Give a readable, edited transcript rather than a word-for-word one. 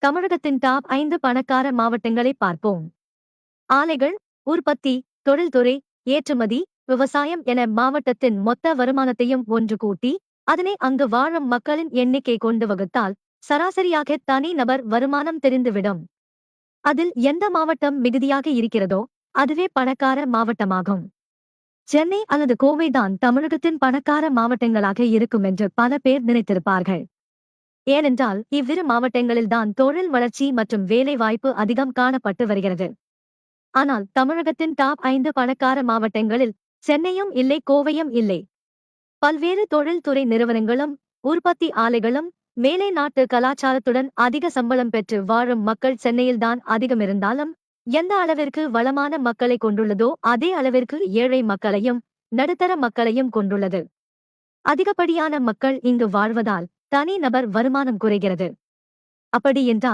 தமிழகத்தின் டாப் 5 பணக்கார மாவட்டங்களை பார்ப்போம். ஆலைகள், உற்பத்தி, தொழில்துறை, ஏற்றுமதி, விவசாயம் என மாவட்டத்தின் மொத்த வருமானத்தையும் ஒன்று கூட்டி, அதனை அங்கு வாழும் மக்களின் எண்ணிக்கை கொண்டு வகுத்தால், சராசரியாக தனி நபர் வருமானம் தெரிந்துவிடும். அதில் எந்த மாவட்டம் மிகுதியாக இருக்கிறதோ, அதுவே பணக்கார மாவட்டமாகும். சென்னை அல்லது கோவைதான் தமிழகத்தின் பணக்கார மாவட்டங்களாக இருக்கும் என்று பல பேர் நினைத்திருப்பார்கள். ஏனென்றால் இவ்விரு மாவட்டங்களில்தான் தொழில் வளர்ச்சி மற்றும் வேலை வாய்ப்பு அதிகம் காணப்பட்டு வருகிறது. ஆனால் தமிழகத்தின் டாப் 5 பணக்கார மாவட்டங்களில் சென்னையும் இல்லை, கோவையும் இல்லை. பல்வேறு தொழில்துறை நிறுவனங்களும் உற்பத்தி ஆலைகளும் மேலை நாட்டு கலாச்சாரத்துடன் அதிக சம்பளம் பெற்று வாழும் மக்கள் சென்னையில்தான் அதிகம் இருந்தாலும், எந்த அளவிற்கு வளமான மக்களை கொண்டுள்ளதோ அதே அளவிற்கு ஏழை மக்களையும் நடுத்தர மக்களையும் கொண்டுள்ளது. அதிகப்படியான மக்கள் இங்கு வாழ்வதால் தனி நபர் வருமானம் குறைகிறது. அப்படி என்றால்